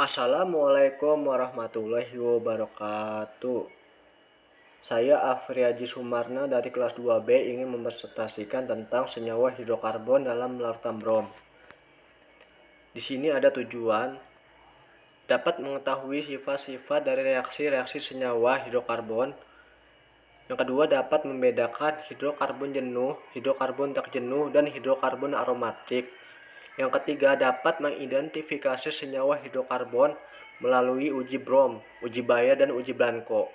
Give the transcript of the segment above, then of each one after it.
Assalamualaikum warahmatullahi wabarakatuh. Saya Afriaji Sumarna dari kelas 2B ingin mempresentasikan tentang senyawa hidrokarbon dalam larutan brom. Di sini ada tujuan dapat mengetahui sifat-sifat dari reaksi-reaksi senyawa hidrokarbon. Yang kedua, dapat membedakan hidrokarbon jenuh, hidrokarbon tak jenuh, dan hidrokarbon aromatik. Yang ketiga, dapat mengidentifikasi senyawa hidrokarbon melalui uji brom, uji Bayer, dan uji Blanco.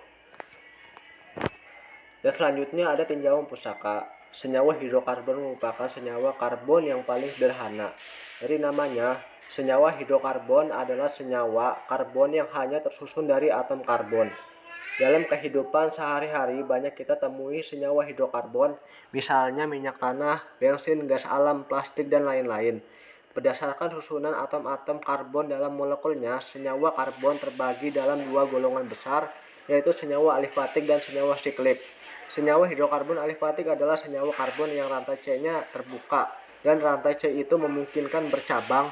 Dan selanjutnya ada tinjauan pusaka. Senyawa hidrokarbon merupakan senyawa karbon yang paling sederhana. Dari namanya, senyawa hidrokarbon adalah senyawa karbon yang hanya tersusun dari atom karbon. Dalam kehidupan sehari-hari banyak kita temui senyawa hidrokarbon, misalnya minyak tanah, bensin, gas alam, plastik, dan lain-lain. Berdasarkan susunan atom-atom karbon dalam molekulnya, senyawa karbon terbagi dalam dua golongan besar, yaitu senyawa alifatik dan senyawa siklik. Senyawa hidrokarbon alifatik adalah senyawa karbon yang rantai C-nya terbuka, dan rantai C itu memungkinkan bercabang.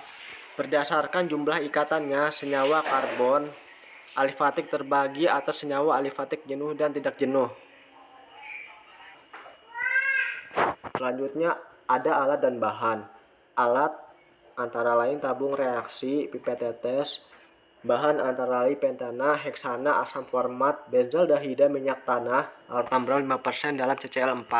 Berdasarkan jumlah ikatannya, senyawa karbon alifatik terbagi atas senyawa alifatik jenuh dan tidak jenuh. Selanjutnya ada alat dan bahan. Alat antara lain tabung reaksi, pipet tetes. Bahan antara lain pentana, heksana, asam format, benzaldehida, minyak tanah, larutan brom 5% dalam CCl4.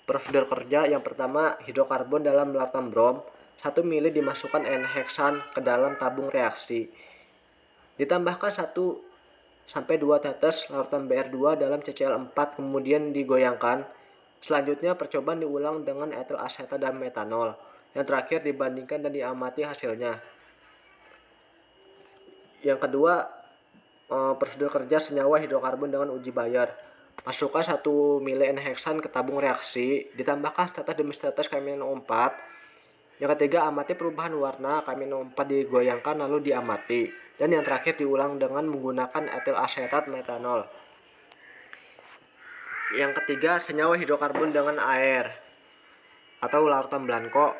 Prosedur kerja yang pertama, hidrokarbon dalam larutan brom. 1 ml dimasukkan N-heksan ke dalam tabung reaksi. Ditambahkan 1-2 tetes larutan Br2 dalam CCl4, kemudian digoyangkan. Selanjutnya percobaan diulang dengan etil asetat dan metanol. Yang terakhir dibandingkan dan diamati hasilnya. Yang kedua, prosedur kerja senyawa hidrokarbon dengan uji Bayer. Masukkan 1 ml N-heksan ke tabung reaksi, ditambahkan setetes demi setetes KMnO4. Yang ketiga, amati perubahan warna, KMnO4 digoyangkan lalu diamati. Dan yang terakhir diulang dengan menggunakan etil asetat metanol. Yang ketiga, senyawa hidrokarbon dengan air atau larutan Blanco.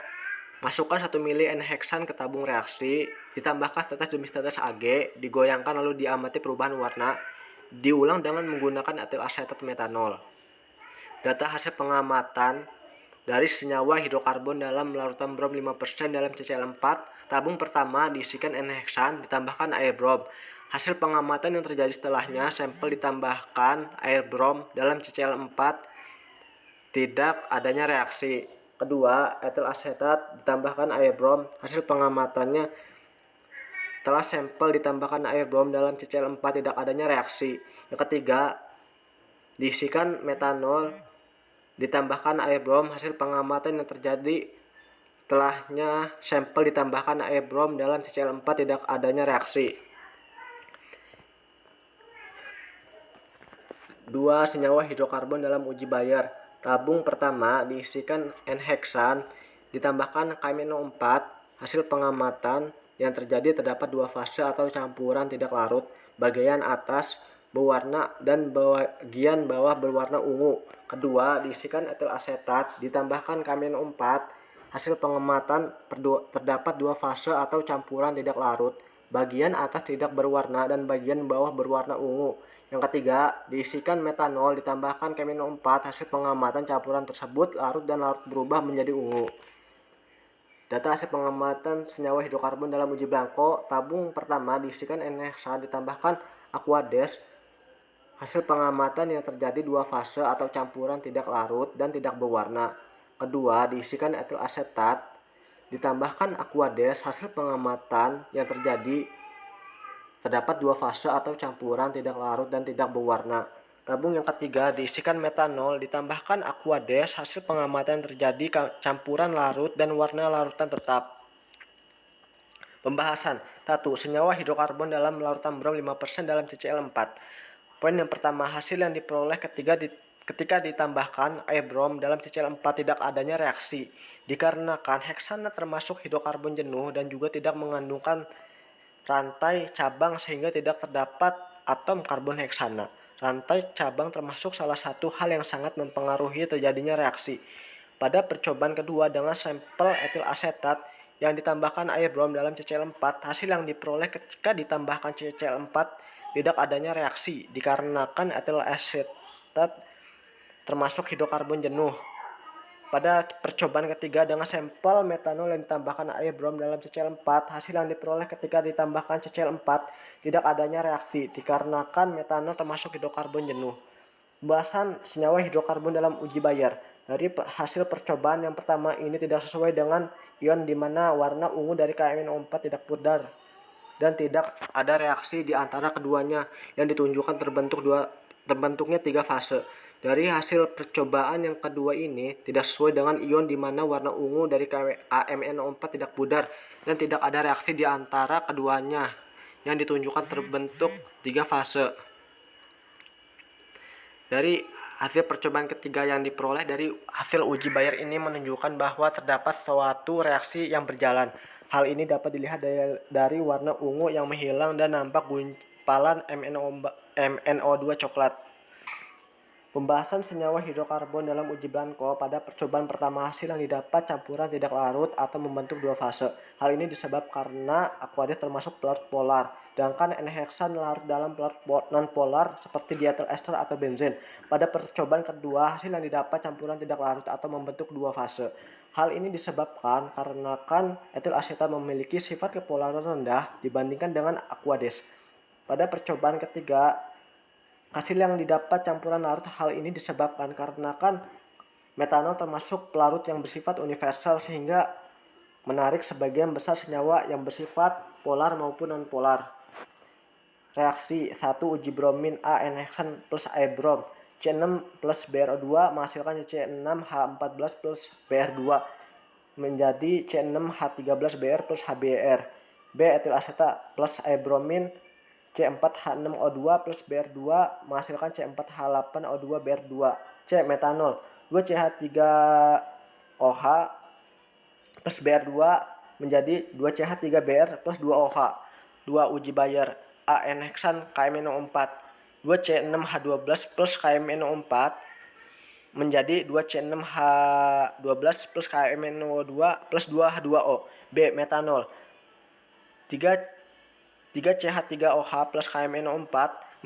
Masukkan 1 ml N-heksan ke tabung reaksi, ditambahkan setetes demi setetes Ag, digoyangkan lalu diamati perubahan warna, diulang dengan menggunakan etil asetat metanol. Data hasil pengamatan dari senyawa hidrokarbon dalam larutan brom 5% dalam CCl4, tabung pertama diisikan N-heksan, ditambahkan air brom. Hasil pengamatan yang terjadi setelahnya, sampel ditambahkan air brom dalam CCl4, tidak adanya reaksi. Kedua, etil asetat ditambahkan air brom. Hasil pengamatannya, setelah sampel ditambahkan air brom dalam CCl4 tidak adanya reaksi. Yang ketiga, diisikan metanol ditambahkan air brom. Hasil pengamatan yang terjadi setelahnya, sampel ditambahkan air brom dalam CCl4 tidak adanya reaksi. 2. Senyawa hidrokarbon dalam uji Bayer. Tabung pertama diisikan N-heksan, ditambahkan KMnO4. Hasil pengamatan yang terjadi terdapat 2 fase atau campuran tidak larut. Bagian atas berwarna dan bagian bawah berwarna ungu. Kedua, diisikan etil asetat, ditambahkan KMnO4. Hasil pengamatan terdapat 2 fase atau campuran tidak larut. Bagian atas tidak berwarna dan bagian bawah berwarna ungu. Yang ketiga, diisikan metanol, ditambahkan KMnO4. Hasil pengamatan campuran tersebut larut dan larut berubah menjadi ungu. Data hasil pengamatan senyawa hidrokarbon dalam uji Blanco. Tabung pertama diisikan N-heksan, ditambahkan Aquades. Hasil pengamatan yang terjadi 2 fase atau campuran tidak larut dan tidak berwarna. Kedua, diisikan etil asetat, ditambahkan Aquades. Hasil pengamatan yang terjadi terdapat 2 fase atau campuran tidak larut dan tidak berwarna. Tabung yang ketiga diisikan metanol, ditambahkan Aquades. Hasil pengamatan terjadi campuran larut dan warna larutan tetap. Pembahasan. 1. Senyawa hidrokarbon dalam larutan brom 5% dalam CCl4. Poin yang pertama, hasil yang diperoleh ketika ditambahkan air brom dalam CCl4 tidak adanya reaksi, dikarenakan heksana termasuk hidrokarbon jenuh dan juga tidak mengandungkan rantai cabang sehingga tidak terdapat atom karbon heksana. Rantai cabang termasuk salah satu hal yang sangat mempengaruhi terjadinya reaksi. Pada percobaan kedua dengan sampel etil asetat yang ditambahkan air brom dalam CCl4, hasil yang diperoleh ketika ditambahkan CCl4 tidak adanya reaksi dikarenakan etil asetat termasuk hidrokarbon jenuh. Pada percobaan ketiga dengan sampel metanol yang ditambahkan air brom dalam CCl4, hasil yang diperoleh ketika ditambahkan CCl4 tidak adanya reaksi dikarenakan metanol termasuk hidrokarbon jenuh. Pembahasan senyawa hidrokarbon dalam uji Bayer. Dari hasil percobaan yang pertama ini tidak sesuai dengan ion di mana warna ungu dari KMnO4 tidak pudar dan tidak ada reaksi di antara keduanya yang ditunjukkan terbentuknya 3 fase. Dari hasil percobaan yang kedua ini tidak sesuai dengan ion di mana warna ungu dari KMnO4 tidak pudar dan tidak ada reaksi di antara keduanya yang ditunjukkan terbentuk 3 fase. Dari hasil percobaan ketiga yang diperoleh dari hasil uji Bayer ini menunjukkan bahwa terdapat suatu reaksi yang berjalan. Hal ini dapat dilihat dari warna ungu yang menghilang dan nampak gumpalan MnO2 coklat. Pembahasan senyawa hidrokarbon dalam uji Blanco. Pada percobaan pertama hasil yang didapat campuran tidak larut atau membentuk 2 fase. Hal ini disebabkan karena Aqueous termasuk pelarut polar, sedangkan N-heksan larut dalam pelarut non-polar seperti dietil ester atau benzen. Pada percobaan kedua hasil yang didapat campuran tidak larut atau membentuk 2 fase. Hal ini disebabkan karena etil asetat memiliki sifat kepolaran rendah dibandingkan dengan Aqueous. Pada percobaan ketiga hasil yang didapat campuran larut. Hal ini disebabkan karena metanol termasuk pelarut yang bersifat universal sehingga menarik sebagian besar senyawa yang bersifat polar maupun non-polar. Reaksi 1. Uji bromin A N-heksan plus air brom. C6 plus BrO2 menghasilkan C6H14 plus Br2 menjadi C6H13Br plus HBr. B. Etil asetat plus air bromin C4H6O2 plus Br2 menghasilkan C4H8O2 Br2. C. Metanol 2CH3OH plus Br2 menjadi 2CH3Br plus 2OH. 2. Uji Bayer A N-heksan KMnO4 2C6H12 plus KMnO4 menjadi 2C6H12 plus KMnO2 plus 2H2O. B. Metanol 3CH3OH plus KMnO4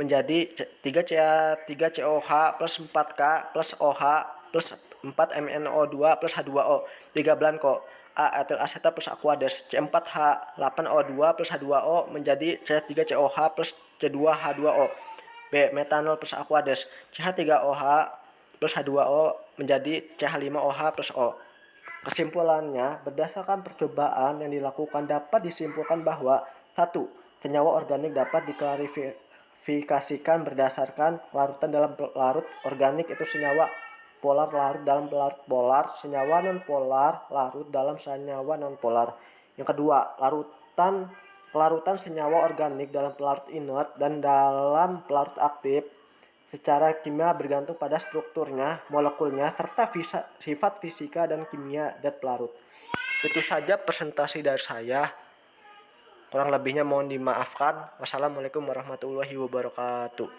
menjadi 3CH3COH plus 4K plus OH plus 4MnO2 plus H2O. 3. Blanco A. Etil asetat plus Aqueous C4H8O2 plus H2O menjadi CH3COH plus C2H2O. B. Metanol plus Aqueous CH3OH plus H2O menjadi CH5OH plus O. Kesimpulannya, berdasarkan percobaan yang dilakukan dapat disimpulkan bahwa 1. Senyawa organik dapat diklarifikasikan berdasarkan larutan dalam larut organik itu senyawa polar larut dalam pelarut polar, senyawa non-polar larut dalam senyawa non-polar. Yang kedua, pelarutan senyawa organik dalam pelarut inert dan dalam pelarut aktif secara kimia bergantung pada strukturnya, molekulnya, serta sifat fisika dan kimia zat pelarut. Itu saja presentasi dari saya. Kurang lebihnya mohon dimaafkan. Wassalamualaikum warahmatullahi wabarakatuh.